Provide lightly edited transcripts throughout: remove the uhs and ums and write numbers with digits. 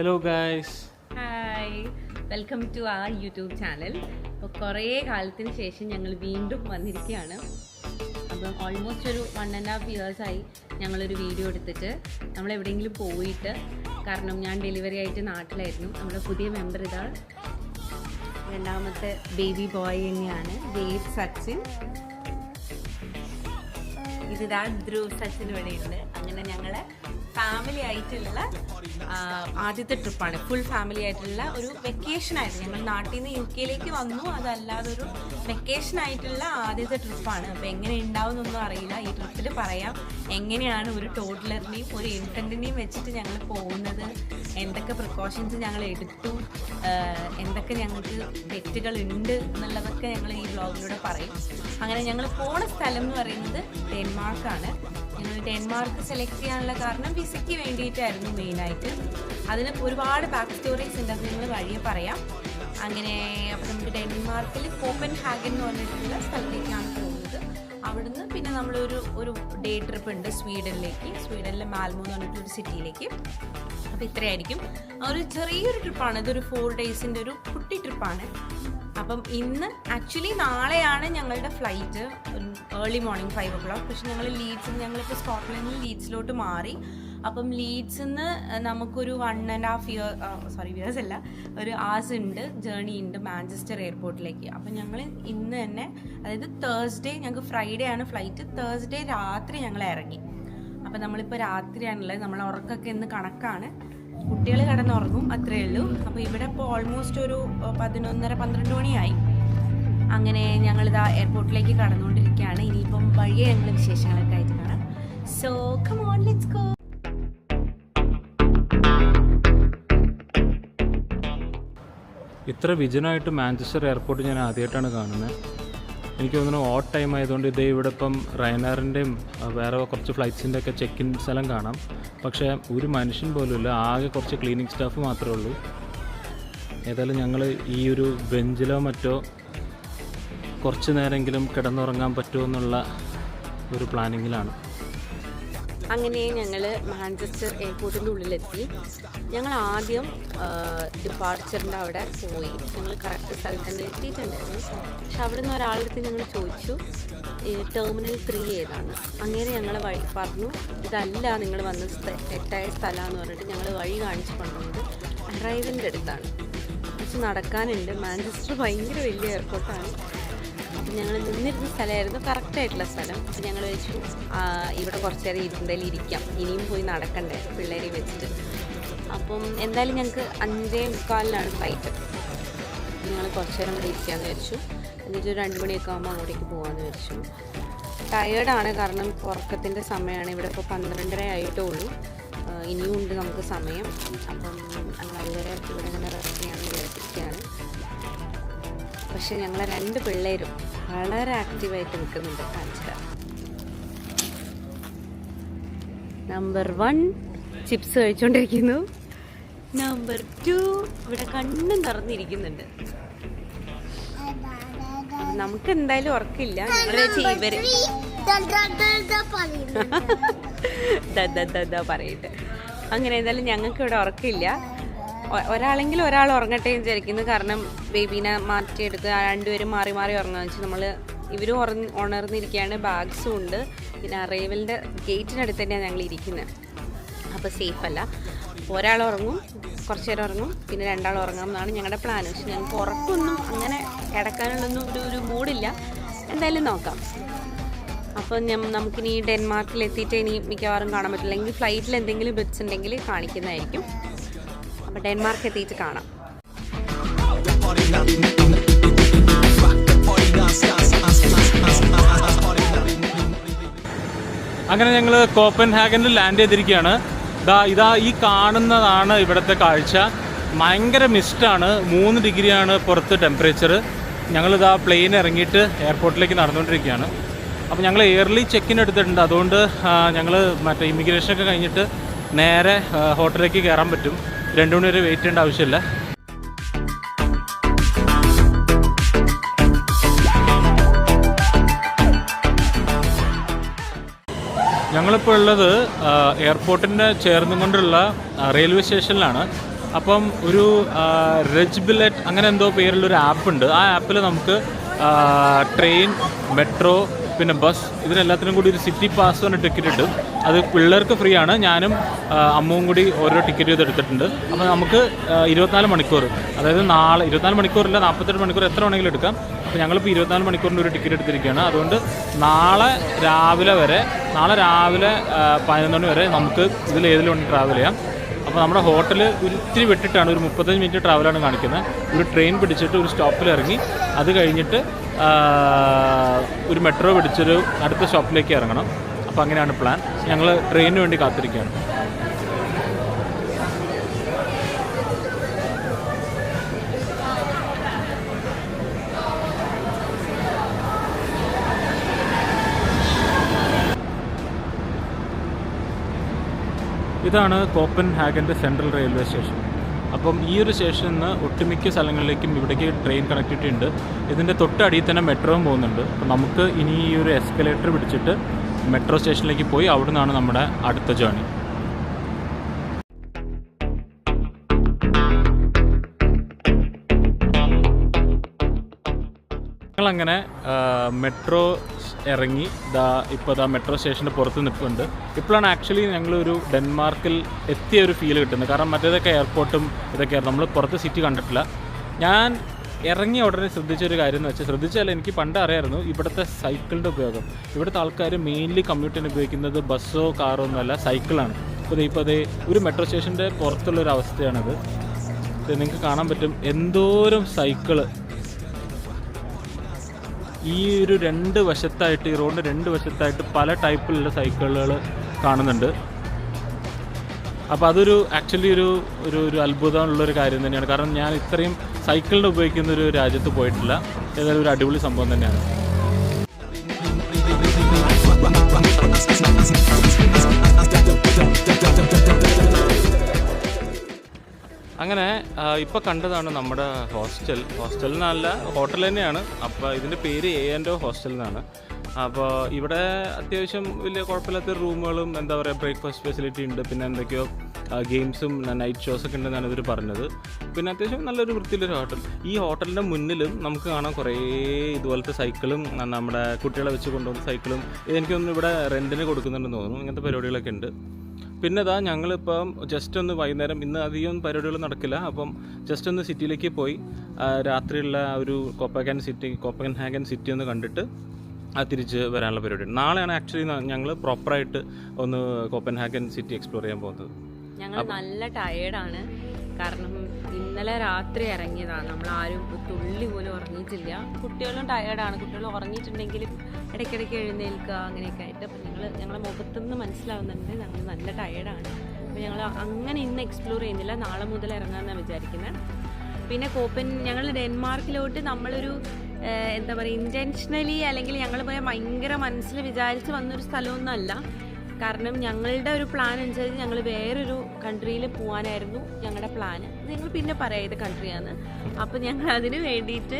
Hello guys, hi, welcome to our YouTube channel. അപ്പോൾ കുറേ കാലത്തിന് ശേഷം ഞങ്ങൾ വീണ്ടും വന്നിരിക്കുകയാണ്. അപ്പം ഓൾമോസ്റ്റ് ഒരു 1.5 ഇയേഴ്സായി ഞങ്ങളൊരു വീഡിയോ എടുത്തിട്ട് നമ്മളെവിടെയെങ്കിലും പോയിട്ട്. കാരണം ഞാൻ ഡെലിവറി ആയിട്ട് നാട്ടിലായിരുന്നു. നമ്മുടെ പുതിയ മെമ്പർ ഇതാ, രണ്ടാമത്തെ ബേബി ബോയ് തന്നെയാണ്, ദേവ് സച്ചിൻ. ഇതിതാ ധ്രുവ് സച്ചിൻ ഇവിടെയുണ്ട്. അങ്ങനെ ഞങ്ങളെ ഫാമിലി ആയിട്ടുള്ള ആദ്യത്തെ ട്രിപ്പാണ്. ഫുൾ ഫാമിലി ആയിട്ടുള്ള ഒരു വെക്കേഷനായിരുന്നു. ഞങ്ങൾ നാട്ടിൽ നിന്ന് UK വന്നു. അതല്ലാതെ ഒരു വെക്കേഷനായിട്ടുള്ള ആദ്യത്തെ ട്രിപ്പാണ്. അപ്പോൾ എങ്ങനെ ഉണ്ടാവും എന്നൊന്നും അറിയില്ല. ഈ ട്രിപ്പിൽ പറയാം എങ്ങനെയാണ് ഒരു ടോഡ്ലറിനെയും ഒരു ഇൻഫൻറ്റിനെയും വെച്ചിട്ട് ഞങ്ങൾ പോകുന്നത്, എന്തൊക്കെ പ്രിക്കോഷൻസ് ഞങ്ങൾ എടുത്തു, എന്തൊക്കെ ഞങ്ങൾക്ക് തെറ്റുകൾ ഉണ്ട് എന്നുള്ളതൊക്കെ ഞങ്ങൾ ഈ വ്ളോഗിലൂടെ പറയും. അങ്ങനെ ഞങ്ങൾ പോണ സ്ഥലം എന്ന് പറയുന്നത് ഡെൻമാർക്കാണ്. ഞങ്ങൾ ഡെൻമാർക്ക് സെലക്ട് ചെയ്യാനുള്ള കാരണം വിസയ്ക്ക് വേണ്ടിയിട്ടായിരുന്നു മെയിനായിട്ട്. അതിന് ഒരുപാട് ബാക്ക് സ്റ്റോറീസ് ഉണ്ട്, അത് ഞങ്ങൾ വഴിയെ പറയാം. അങ്ങനെ അപ്പോൾ നമുക്ക് ഡെൻമാർക്കിൽ കോപ്പൻഹാഗൻ എന്ന് പറഞ്ഞിട്ടുള്ള സ്ഥലത്തേക്കാണ് പോകുന്നത്. അവിടുന്ന് പിന്നെ നമ്മളൊരു ഡേ ട്രിപ്പ് ഉണ്ട് സ്വീഡനിലെ മാൽമോ എന്ന് പറഞ്ഞിട്ടൊരു സിറ്റിയിലേക്ക്. അപ്പോൾ ഇത്രയായിരിക്കും. ഒരു ചെറിയൊരു ട്രിപ്പാണ്, ഇതൊരു 4 ഡേയ്സിൻ്റെ ഒരു കുട്ടി ട്രിപ്പാണ്. അപ്പം ഇന്ന് ആക്ച്വലി നാളെയാണ് ഞങ്ങളുടെ ഫ്ലൈറ്റ്, ഏർലി മോർണിംഗ് 5 o'clock. പക്ഷെ ഞങ്ങളിപ്പോൾ സ്കോട്ട്ലൻഡിൽ ലീഡ്സിലോട്ട് മാറി. അപ്പം ലീഡ്സിൽ നിന്ന് നമുക്കൊരു 1.5 ഇയേഴ്സ് അല്ല, ഒരു ആഴ്സ് ഉണ്ട്, ജേർണി ഉണ്ട് മാഞ്ചസ്റ്റർ എയർപോർട്ടിലേക്ക്. അപ്പം ഞങ്ങൾ ഇന്ന് തന്നെ, അതായത് തേഴ്സ്ഡേ, ഞങ്ങൾക്ക് ഫ്രൈഡേ ആണ് ഫ്ലൈറ്റ്, തേഴ്സ്ഡേ രാത്രി ഞങ്ങൾ ഇറങ്ങി. അപ്പം നമ്മളിപ്പോൾ രാത്രിയാണുള്ളത്, നമ്മളെ ഉറക്കമൊക്കെ ഇന്ന് കണക്കാണ്. കുട്ടികൾ കിടന്നുറങ്ങും, അത്രയേ ഉള്ളൂ. അപ്പോൾ ഇവിടെ ഇപ്പോൾ ഓൾമോസ്റ്റ് ഒരു 11:30-12 മണിയായി. അങ്ങനെ ഞങ്ങളിതാ എയർപോർട്ടിലേക്ക് കടന്നുകൊണ്ടിരിക്കുകയാണ്. ഇനിയിപ്പം വഴിയെ ഞങ്ങൾ വിശേഷങ്ങളൊക്കെ ആയിട്ട് കാണാം. So come on, let's go. ഇത്ര വിജനമായിട്ട് മാഞ്ചസ്റ്റർ എയർപോർട്ട് ഞാൻ ആദ്യമായിട്ടാണ് കാണുന്നത്. എനിക്ക് തോന്നുന്നു ഓട്ട് ടൈം ആയതുകൊണ്ട് ഇതേ ഇവിടെ ഇപ്പം റയനാറിൻ്റെയും വേറെ കുറച്ച് ഫ്ലൈറ്റ്സിൻ്റെ ഒക്കെ ചെക്ക് ഇൻ സ്ഥലം കാണാം. പക്ഷേ ഒരു മനുഷ്യൻ പോലും ഇല്ല, ആകെ കുറച്ച് ക്ലീനിങ് സ്റ്റാഫ് മാത്രമേ ഉള്ളൂ. ഏതായാലും ഞങ്ങൾ ഈ ഒരു ബെഞ്ചിലോ മറ്റോ കുറച്ച് നേരമെങ്കിലും കിടന്നുറങ്ങാൻ പറ്റുമോ എന്നുള്ള ഒരു പ്ലാനിങ്ങിലാണ്. അങ്ങനെ ഞങ്ങൾ മാഞ്ചസ്റ്റർ എയർപോർട്ടിൻ്റെ ഉള്ളിലെത്തി. ഞങ്ങൾ ആദ്യം ഡിപ്പാർച്ചറിൻ്റെ അവിടെ പോയി. ഞങ്ങൾ കറക്റ്റ് സ്ഥലത്തന്നെ എത്തിയിട്ടുണ്ടായിരുന്നു. പക്ഷെ അവിടെ നിന്ന് ഒരാളെടുത്ത് ഞങ്ങൾ ചോദിച്ചു ടെർമിനൽ 3 ഏതാണ്. അങ്ങനെ ഞങ്ങൾ വഴി പറഞ്ഞു, ഇതല്ല നിങ്ങൾ വന്ന തെറ്റായ സ്ഥലമാണെന്ന് പറഞ്ഞിട്ട് ഞങ്ങൾ വഴി കാണിച്ച് കൊണ്ടുവന്നത് അറൈവലിൻ്റെ അടുത്താണ്. കുറച്ച് നടക്കാനുണ്ട്. മാഞ്ചസ്റ്റർ ഭയങ്കര വലിയ എയർപോർട്ടാണ്. അപ്പം ഞങ്ങൾ നിന്നിരുന്ന സ്ഥലമായിരുന്നു കറക്റ്റായിട്ടുള്ള സ്ഥലം. അപ്പം ഞങ്ങൾ വെച്ചു ഇവിടെ കുറച്ച് നേരം എന്തായാലും ഇരിക്കാം, ഇനിയും പോയി നടക്കണ്ടേ പിള്ളേരെ വെച്ചിട്ട്. അപ്പം എന്തായാലും ഞങ്ങൾക്ക് 5:45 ഫ്ലൈറ്റ്. ഞങ്ങൾ കുറച്ച് നേരം കൂടെ ഇരിക്കാമെന്ന് വെച്ചു. എന്നിട്ട് 2 മണിയൊക്കെ ആകുമ്പോൾ അങ്ങോട്ടേക്ക് പോകാമെന്ന് വെച്ചു. ടയേർഡാണ്, കാരണം ഉറക്കത്തിൻ്റെ സമയമാണ്. ഇവിടെ ഇപ്പോൾ 12:30 ആയിട്ടേ ഉള്ളൂ. ഇനിയും ഉണ്ട് നമുക്ക് സമയം. അപ്പം ഞങ്ങൾ അതുവരെ ഇവിടെ നിന്ന് റെസ്റ്റ് ചെയ്യാമെന്ന് വിചാരിച്ചിരിക്കുകയാണ്. പക്ഷെ ഞങ്ങളെ 2 പിള്ളേരും വളരെ ആക്റ്റീവായിട്ട് നിൽക്കുന്നുണ്ട്. കാണിച്ചിട്ട് നമ്പർ 1 ചിപ്സ് കഴിച്ചുകൊണ്ടിരിക്കുന്നു. നമ്പർ 2 ഇവിടെ കണ്ണും തുറന്നിരിക്കുന്നുണ്ട്. നമുക്ക് എന്തായാലും ഉറക്കില്ല. ഞങ്ങൾ വെച്ച് ഇവര് പറയട്ടെ. അങ്ങനെ എന്തായാലും ഞങ്ങൾക്ക് ഇവിടെ ഉറക്കില്ല. ഒരാളെങ്കിലും ഒരാൾ ഉറങ്ങട്ടെ എന്ന് വിചാരിക്കുന്നു. കാരണം ബേബീനെ മാറ്റിയെടുത്ത് 2 പേരും മാറി മാറി ഉറങ്ങാന്ന് വെച്ചാൽ ഇവരും ഉണർന്നിരിക്കുകയാണ്. ബാഗ്സും ഉണ്ട്. പിന്നെ അറൈവലിൻ്റെ ഗേറ്റിനടുത്ത് തന്നെയാണ് ഞങ്ങൾ ഇരിക്കുന്നത്. അപ്പോൾ സേഫല്ല. ഒരാൾ ഉറങ്ങും, കുറച്ച് നേരം ഉറങ്ങും, പിന്നെ 2 ഉറങ്ങാം എന്നാണ് ഞങ്ങളുടെ പ്ലാൻ. പക്ഷെ ഞങ്ങൾക്ക് ഉറക്കൊന്നും അങ്ങനെ കിടക്കാനുള്ളൊന്നും ഒരു മൂഡില്ല. എന്തായാലും നോക്കാം. അപ്പോൾ നമുക്കിനി ഡെൻമാർക്കിലെത്തിയിട്ട് ഇനി മിക്കവാറും കാണാൻ പറ്റില്ല. എങ്കിൽ ഫ്ലൈറ്റിൽ എന്തെങ്കിലും ബിറ്റ്സ് ഉണ്ടെങ്കിൽ കാണിക്കുന്നതായിരിക്കും. അപ്പോൾ ഡെൻമാർക്ക് എത്തിയിട്ട് കാണാം. അങ്ങനെ ഞങ്ങൾ കോപ്പൻഹാഗനിൽ ലാൻഡ് ചെയ്തിരിക്കുകയാണ്. ഇതാ ഈ കാണുന്നതാണ് ഇവിടുത്തെ കാഴ്ച. ഭയങ്കര മിസ്റ്റാണ്, 3 ഡിഗ്രിയാണ് പുറത്ത് ടെമ്പറേച്ചർ. ഞങ്ങളിതാ പ്ലെയിൻ ഇറങ്ങിയിട്ട് എയർപോർട്ടിലേക്ക് നടന്നുകൊണ്ടിരിക്കുകയാണ്. അപ്പോൾ ഞങ്ങൾ എയർലി ചെക്കിൻ എടുത്തിട്ടുണ്ട്. അതുകൊണ്ട് ഞങ്ങൾ മറ്റേ ഇമിഗ്രേഷനൊക്കെ കഴിഞ്ഞിട്ട് നേരെ ഹോട്ടലിലേക്ക് കയറാൻ പറ്റും. 2 മണി വരെ വെയിറ്റ് ചെയ്യേണ്ട ആവശ്യമില്ല. ഞങ്ങളിപ്പോൾ ഉള്ളത് എയർപോർട്ടിൻ്റെ ചേർന്നുകൊണ്ടുള്ള റെയിൽവേ സ്റ്റേഷനിലാണ്. അപ്പം ഒരു റെജ് ബില്ലറ്റ് അങ്ങനെ എന്തോ പേരുള്ളൊരു ആപ്പുണ്ട്. ആ ആപ്പിൽ നമുക്ക് ട്രെയിൻ, മെട്രോ, പിന്നെ ബസ്, ഇതിനെല്ലാത്തിനും കൂടി ഒരു സിറ്റി പാസ് പറഞ്ഞ ടിക്കറ്റ് കിട്ടും. അത് പിള്ളേർക്ക് ഫ്രീ ആണ്. ഞാനും അമ്മുവും കൂടി ഓരോ ടിക്കറ്റ് ചെയ്ത് എടുത്തിട്ടുണ്ട്. അപ്പോൾ നമുക്ക് 24 മണിക്കൂർ, അതായത് നാളെ 24 മണിക്കൂറില്ല, 48 മണിക്കൂർ എത്ര വേണമെങ്കിലും എടുക്കാം. അപ്പോൾ ഞങ്ങളിപ്പോൾ 24 മണിക്കൂറിൻ്റെ ഒരു ടിക്കറ്റ് എടുത്തിരിക്കുകയാണ്. അതുകൊണ്ട് നാളെ രാവിലെ 11 മണി വരെ നമുക്ക് ഇതിൽ ഏതിലും വേണ്ടി ട്രാവൽ ചെയ്യാം. അപ്പോൾ നമ്മുടെ ഹോട്ടൽ ഇത്തിരി വിട്ടിട്ടാണ്, ഒരു 35 മിനിറ്റ് ട്രാവലാണ് കാണിക്കുന്നത്. ഒരു ട്രെയിൻ പിടിച്ചിട്ട് ഒരു സ്റ്റോപ്പിൽ ഇറങ്ങി അത് കഴിഞ്ഞിട്ട് ഒരു മെട്രോ പിടിച്ചൊരു അടുത്ത സ്റ്റോപ്പിലേക്ക് ഇറങ്ങണം. അപ്പോൾ അങ്ങനെയാണ് പ്ലാൻ. ഞങ്ങൾ ട്രെയിനിന് വേണ്ടി കാത്തിരിക്കുകയാണ്. ഇതാണ് കോപ്പൻഹാഗൻ്റെ സെൻട്രൽ റെയിൽവേ സ്റ്റേഷൻ. അപ്പം ഈ ഒരു സ്റ്റേഷനിൽ നിന്ന് ഒട്ടുമിക്ക സ്ഥലങ്ങളിലേക്കും ഇവിടേക്ക് ട്രെയിൻ കണക്ടിവിറ്റി ഉണ്ട്. ഇതിൻ്റെ തൊട്ടടിയിൽ തന്നെ മെട്രോയും പോകുന്നുണ്ട്. അപ്പം നമുക്ക് ഇനി ഈ ഒരു എസ്കലേറ്റർ പിടിച്ചിട്ട് മെട്രോ സ്റ്റേഷനിലേക്ക് പോയി അവിടെ നിന്നാണ് നമ്മുടെ അടുത്ത ജേർണി. ഞങ്ങളങ്ങനെ മെട്രോ ഇറങ്ങി ഇപ്പോൾ മെട്രോ സ്റ്റേഷൻ്റെ പുറത്ത് നിൽപ്പുണ്ട്. ഇപ്പോഴാണ് ആക്ച്വലി ഞങ്ങളൊരു ഡെൻമാർക്കിൽ എത്തിയ ഒരു ഫീൽ കിട്ടുന്നത്. കാരണം മറ്റേതൊക്കെ എയർപോർട്ടും ഇതൊക്കെയായിരുന്നു, നമ്മൾ പുറത്ത് സിറ്റി കണ്ടിട്ടില്ല. ഞാൻ ഇറങ്ങിയ ഉടനെ ശ്രദ്ധിച്ചൊരു കാര്യം എന്ന് വെച്ചാൽ, ശ്രദ്ധിച്ചാൽ എനിക്ക് പണ്ട് അറിയായിരുന്നു ഇവിടുത്തെ സൈക്കിളിൻ്റെ ഉപയോഗം. ഇവിടുത്തെ ആൾക്കാർ മെയിൻലി കമ്മ്യൂട്ടിന് ഉപയോഗിക്കുന്നത് ബസ്സോ കാറോ ഒന്നുമല്ല, സൈക്കിളാണ്. ഇപ്പോൾ അതേ ഒരു മെട്രോ സ്റ്റേഷൻ്റെ പുറത്തുള്ളൊരു അവസ്ഥയാണിത്. നിങ്ങൾക്ക് കാണാൻ പറ്റും എന്തോരം സൈക്കിള് ഈ ഒരു 2 വശത്തായിട്ട്, ഈ റോഡിൻ്റെ 2 വശത്തായിട്ട് പല ടൈപ്പിലുള്ള സൈക്കിളുകൾ കാണുന്നുണ്ട്. അപ്പോൾ അതൊരു ആക്ച്വലി ഒരു അത്ഭുതമുള്ളൊരു കാര്യം തന്നെയാണ്. കാരണം ഞാൻ ഇത്രയും സൈക്കിളിന് ഉപയോഗിക്കുന്ന ഒരു രാജ്യത്ത് പോയിട്ടില്ല. ഏതായാലും ഒരു അടിപൊളി സംഭവം തന്നെയാണ്. അങ്ങനെ ഇപ്പോൾ കണ്ടതാണ് നമ്മുടെ ഹോസ്റ്റൽ എന്നല്ല, ഹോട്ടൽ തന്നെയാണ്. അപ്പോൾ ഇതിൻ്റെ പേര് A&O ഹോസ്റ്റൽ എന്നാണ്. അപ്പോൾ ഇവിടെ അത്യാവശ്യം വലിയ കുഴപ്പമില്ലാത്ത റൂമുകളും എന്താ പറയുക ബ്രേക്ക്ഫാസ്റ്റ് ഫെസിലിറ്റി ഉണ്ട്. പിന്നെ എന്തൊക്കെയോ ഗെയിംസും നൈറ്റ് ഷോസൊക്കെ ഉണ്ടെന്നാണ് ഇവർ പറഞ്ഞത്. പിന്നെ അത്യാവശ്യം നല്ലൊരു വൃത്തിയിലൊരു ഹോട്ടൽ. ഈ ഹോട്ടലിൻ്റെ മുന്നിലും നമുക്ക് കാണാം കുറേ ഇതുപോലത്തെ സൈക്കിളും നമ്മുടെ കുട്ടികളെ വെച്ച് കൊണ്ടുവന്ന സൈക്കിളും. ഇതെനിക്കൊന്നും ഇവിടെ റെൻറ്റിന് കൊടുക്കുന്നുണ്ടെന്ന് തോന്നുന്നു. ഇങ്ങനത്തെ പരിപാടികളൊക്കെ ഉണ്ട്. പിന്നെ ഞങ്ങളിപ്പം ജസ്റ്റ് ഒന്ന് വൈകുന്നേരം, ഇന്ന് അധികം പരിപാടികൾ നടക്കില്ല, അപ്പം ജസ്റ്റ് ഒന്ന് സിറ്റിയിലേക്ക് പോയി രാത്രിയുള്ള ഒരു കോപ്പൻഹാഗൻ സിറ്റി ഒന്ന് കണ്ടിട്ട് തിരിച്ച് വരാനുള്ള പരിപാടിയാണ്. നാളെയാണ് ആക്ച്വലി ഞങ്ങൾ പ്രോപ്പറായിട്ട് ഒന്ന് കോപ്പൻഹാഗൻ സിറ്റി എക്സ്പ്ലോർ ചെയ്യാൻ പോകുന്നത്. ഞങ്ങൾ നല്ല ടയേർഡാണ്. കാരണം ഇന്നലെ രാത്രി ഇറങ്ങിയതാണ്. നമ്മളാരും തുള്ളി പോലും ഉറങ്ങിയിട്ടില്ല. കുട്ടികളും ടയേർഡാണ്. കുട്ടികൾ ഉറങ്ങിയിട്ടുണ്ടെങ്കിലും ഇടയ്ക്കിടയ്ക്ക് എഴുന്നേൽക്കുക അങ്ങനെയൊക്കെ ആയിട്ട്. അപ്പം ഞങ്ങളെ മുഖത്തുനിന്ന് മനസ്സിലാവുന്നുണ്ട് ഞങ്ങൾ നല്ല ടയേർഡാണ്. അപ്പോൾ ഞങ്ങൾ അങ്ങനെ ഇന്ന് എക്സ്പ്ലോർ ചെയ്യുന്നില്ല, നാളെ മുതൽ ഇറങ്ങാമെന്നാണ് വിചാരിക്കുന്നത്. പിന്നെ ഞങ്ങൾ ഡെൻമാർക്കിലോട്ട് നമ്മളൊരു എന്താ പറയുക ഇൻറ്റൻഷനലി അല്ലെങ്കിൽ ഞങ്ങൾ പോയാൽ ഭയങ്കര മനസ്സിൽ വിചാരിച്ച് വന്നൊരു സ്ഥലമൊന്നുമല്ല. കാരണം ഞങ്ങളുടെ ഒരു പ്ലാൻ അനുസരിച്ച് ഞങ്ങൾ വേറൊരു കൺട്രിയിൽ പോകാനായിരുന്നു ഞങ്ങളുടെ പ്ലാന്. ഞങ്ങൾ പിന്നെ പറയാം ഏത് കൺട്രിയാണ്. അപ്പോൾ ഞങ്ങൾ അതിന് വേണ്ടിയിട്ട്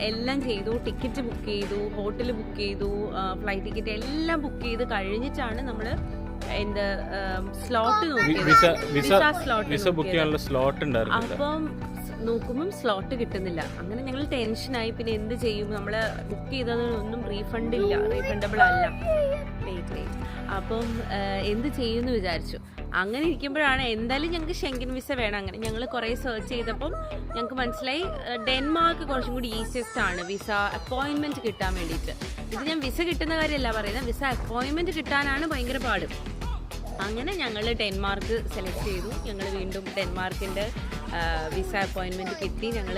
എല്ലാം ചെയ്തു. ടിക്കറ്റ് ബുക്ക് ചെയ്തു, ഹോട്ടൽ ബുക്ക് ചെയ്തു, ഫ്ലൈറ്റ് ടിക്കറ്റ് എല്ലാം ബുക്ക് ചെയ്ത് കഴിഞ്ഞിട്ടാണ് നമ്മൾ സ്ലോട്ട് നോക്കിയത്. അപ്പം നോക്കുമ്പം സ്ലോട്ട് കിട്ടുന്നില്ല. അങ്ങനെ ഞങ്ങൾ ടെൻഷനായി. പിന്നെ എന്ത് ചെയ്യും, നമ്മൾ ബുക്ക് ചെയ്തതൊന്നും റീഫണ്ടബിൾ അല്ല. അപ്പം എന്ത് ചെയ്യുമെന്ന് വിചാരിച്ചു. അങ്ങനെ ഇരിക്കുമ്പോഴാണ് എന്തായാലും ഞങ്ങൾക്ക് ഷെങ്കൻ വിസ വേണം. അങ്ങനെ ഞങ്ങൾ കുറേ സെർച്ച് ചെയ്തപ്പം ഞങ്ങൾക്ക് മനസ്സിലായി ഡെൻമാർക്ക് കുറച്ചും കൂടി ഈസിയസ്റ്റ് ആണ് വിസ അപ്പോയിൻമെൻറ്റ് കിട്ടാൻ വേണ്ടിയിട്ട്. ഇത് ഞാൻ വിസ കിട്ടുന്ന കാര്യമല്ല പറയുന്നത്, വിസ അപ്പോയിൻമെൻറ്റ് കിട്ടാനാണ് ഭയങ്കര പാട്. അങ്ങനെ ഞങ്ങൾ ഡെൻമാർക്ക് സെലക്ട് ചെയ്തു. ഞങ്ങൾ വീണ്ടും ഡെൻമാർക്കിൻ്റെ വിസ അപ്പോയിൻമെൻറ്റ് കിട്ടി. ഞങ്ങൾ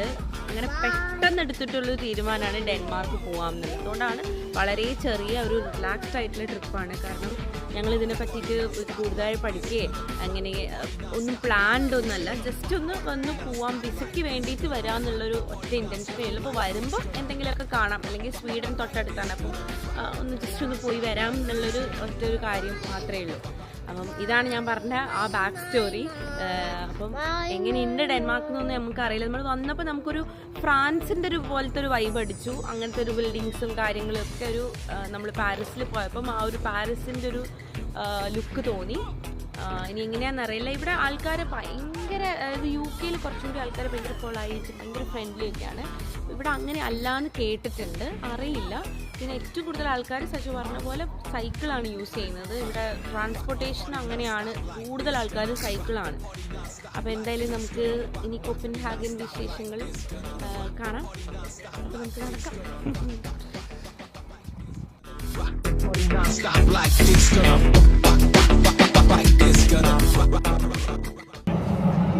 അങ്ങനെ പെട്ടെന്ന് എടുത്തിട്ടുള്ളൊരു തീരുമാനമാണ് ഡെൻമാർക്ക് പോകാമെന്നുള്ളത്. അതുകൊണ്ടാണ് വളരെ ചെറിയ ഒരു റിലാക്സ്ഡ് ആയിട്ടുള്ള ട്രിപ്പാണ്. കാരണം ഞങ്ങൾ ഇതിനെ പറ്റിയിട്ട് കൂടുതലായി പഠിക്കുകയെ അങ്ങനെ ഒന്നും പ്ലാൻഡ് ഒന്നുമല്ല, ജസ്റ്റ് ഒന്ന് വന്ന് പോവാം, വിസയ്ക്ക് വേണ്ടിയിട്ട് വരാമെന്നുള്ളൊരു ഒറ്റ ഇൻറ്റൻഷനേ ഉള്ളൂ. അപ്പോൾ വരുമ്പോൾ എന്തെങ്കിലുമൊക്കെ കാണാം, അല്ലെങ്കിൽ സ്വീഡൻ തൊട്ടടുത്താണ്, അപ്പം ഒന്ന് ജസ്റ്റ് ഒന്ന് പോയി വരാം എന്നുള്ളൊരു ഒറ്റൊരു കാര്യം മാത്രമേ ഉള്ളൂ. അപ്പം ഇതാണ് ഞാൻ പറഞ്ഞ ആ ബാക്ക് സ്റ്റോറി. അപ്പം എങ്ങനെയുണ്ട് ഡെൻമാർക്ക് എന്നൊന്നും നമുക്കറിയില്ല. നമ്മൾ വന്നപ്പോൾ നമുക്കൊരു ഫ്രാൻസിൻ്റെ ഒരു പോലത്തെ ഒരു വൈബ് അടിച്ചു. അങ്ങനത്തെ ഒരു ബിൽഡിങ്സും കാര്യങ്ങളും ഒക്കെ ഒരു നമ്മൾ പാരീസിൽ പോയപ്പം ആ ഒരു പാരീസിൻ്റെ ഒരു ലുക്ക് തോന്നി. ഇനി എങ്ങനെയാണെന്നറിയില്ല. ഇവിടെ ആൾക്കാർ ഭയങ്കര, അതായത് UK കുറച്ചും കൂടി ആൾക്കാർ ഭയങ്കര പൊളൈറ്റ്, ഭയങ്കര ഫ്രണ്ട്ലി ഒക്കെയാണ്. ഇവിടെ അങ്ങനെ അല്ലാന്ന് കേട്ടിട്ടുണ്ട്, അറിയില്ല. പിന്നെ ഏറ്റവും കൂടുതൽ ആൾക്കാർ സച്ചു പറഞ്ഞ പോലെ സൈക്കിളാണ് യൂസ് ചെയ്യുന്നത്. ഇവിടെ ട്രാൻസ്പോർട്ടേഷൻ അങ്ങനെയാണ്, കൂടുതൽ ആൾക്കാർ സൈക്കിളാണ്. അപ്പോൾ എന്തായാലും നമുക്ക് ഇനി കോപ്പൻഹാഗൻ വിശേഷങ്ങൾ കാണാം. അപ്പോൾ നമുക്ക് നടക്കാം.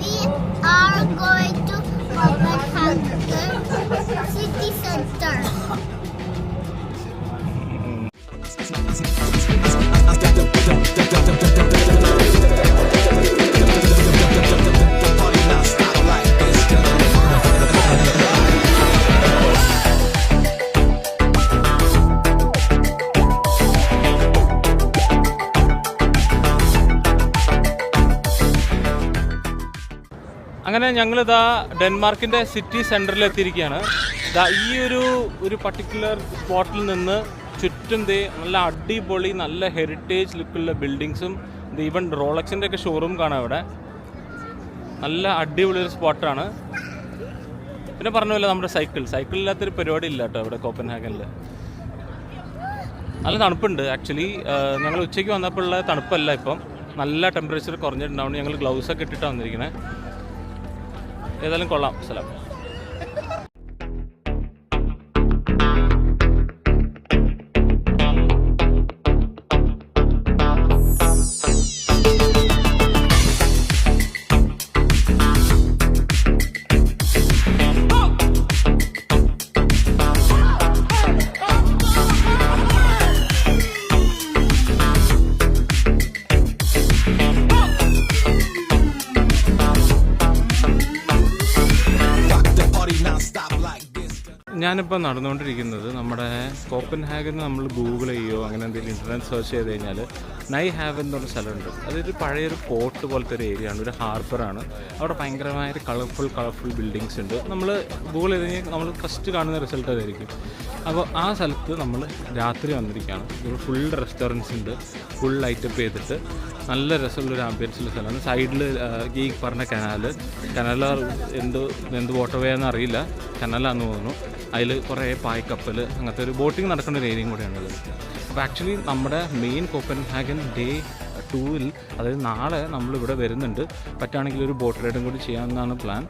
We are going to Copenhagen city center. അങ്ങനെ ഞങ്ങളിതാ ഡെൻമാർക്കിൻ്റെ സിറ്റി സെൻറ്ററിൽ എത്തിയിരിക്കുകയാണ്. ഈ ഒരു പർട്ടിക്കുലർ സ്പോട്ടിൽ നിന്ന് ചുറ്റും നല്ല അടിപൊളി, നല്ല ഹെറിറ്റേജ് ലുക്കുള്ള ബിൽഡിങ്സും, ഈവൻ റോളക്സിൻ്റെ ഒക്കെ ഷോറൂം കാണാം ഇവിടെ. നല്ല അടിപൊളി ഒരു സ്പോട്ടാണ്. പിന്നെ പറഞ്ഞ പോലെ നമ്മുടെ സൈക്കിളില്ലാത്തൊരു പരിപാടി ഇല്ല കേട്ടോ ഇവിടെ കോപ്പൻഹാഗനിൽ. നല്ല തണുപ്പുണ്ട് ആക്ച്വലി. ഞങ്ങൾ ഉച്ചയ്ക്ക് വന്നപ്പോഴുള്ള തണുപ്പല്ല, ഇപ്പം നല്ല ടെമ്പറേച്ചർ കുറഞ്ഞിട്ടുണ്ടാവുന്നത്. ഞങ്ങൾ ഗ്ലൗസൊക്കെ ഇട്ടിട്ടാണ് വന്നിരിക്കുന്നത്. ഏതായാലും കൊള്ളാം സ്ഥലം. ഞാനിപ്പോൾ നടന്നുകൊണ്ടിരിക്കുന്നത് നമ്മുടെ കോപ്പൻഹാഗൻ നമ്മൾ ഗൂഗിൾ ചെയ്യുകയോ അങ്ങനെ എന്തെങ്കിലും ഇൻ്റർനെറ്റ് സെർച്ച് ചെയ്ത് കഴിഞ്ഞാൽ നൈ ഹാവൻ എന്ന് പറഞ്ഞ സ്ഥലമുണ്ട്. അതൊരു പഴയൊരു പോർട്ട് പോലത്തെ ഒരു ഏരിയ ആണ്, ഒരു ഹാർബറാണ്. അവിടെ ഭയങ്കരമായൊരു കളർഫുൾ ബിൽഡിങ്സ് ഉണ്ട്. നമ്മൾ ഗൂഗിൾ ചെയ്ത് കഴിഞ്ഞാൽ നമ്മൾ ഫസ്റ്റ് കാണുന്ന റിസൾട്ട് അതായിരിക്കും. അപ്പോൾ ആ സ്ഥലത്ത് നമ്മൾ രാത്രി വന്നിരിക്കുകയാണ്. ഇവിടെ ഫുൾ റെസ്റ്റോറൻറ്റ്സ് ഉണ്ട്, ഫുൾ ലൈറ്റപ്പ് ചെയ്തിട്ട് നല്ല രസമുള്ളൊരു ആംബിയൻസുള്ള സ്ഥലമാണ്. സൈഡിൽ ഈ പറഞ്ഞ കനാല എന്ത് വാട്ടർവേ ആണെന്ന് അറിയില്ല, കനാലാന്ന് തോന്നുന്നു. അതിൽ കുറേ പായ്ക്കപ്പൽ, അങ്ങനത്തെ ഒരു ബോട്ടിങ് നടക്കുന്ന ഒരു ഏരിയയും കൂടെയാണത്. അപ്പോൾ ആക്ച്വലി നമ്മുടെ മെയിൻ കോപ്പൻഹാഗൻ ഡേ 2-ൽ, അതായത് നാളെ നമ്മളിവിടെ വരുന്നുണ്ട്. പറ്റുകയാണെങ്കിൽ ഒരു ബോട്ട് റൈഡും കൂടി ചെയ്യാമെന്നാണ് പ്ലാൻ.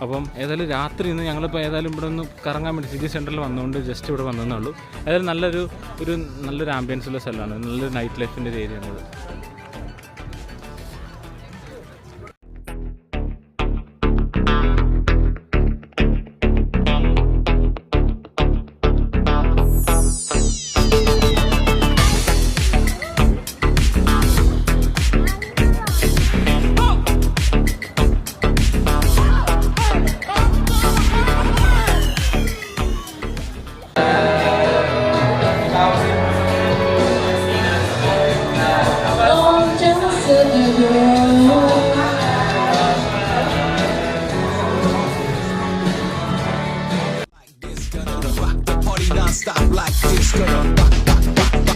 അപ്പം ഏതായാലും രാത്രി ഇന്ന് ഞങ്ങളിപ്പോൾ ഏതായാലും ഇവിടെ ഒന്ന് കറങ്ങാൻ വേണ്ടി സിറ്റി സെൻറ്ററിൽ വന്നുകൊണ്ട് ജസ്റ്റ് ഇവിടെ വന്നതേ ഉള്ളൂ. ഏതായാലും നല്ലൊരു ആംബിയൻസുള്ള സ്ഥലമാണ്, നല്ലൊരു നൈറ്റ് ലൈഫിൻ്റെ ഒരു ഏരിയ ആണത്. Stop like this, gonna rock, rock, rock, rock.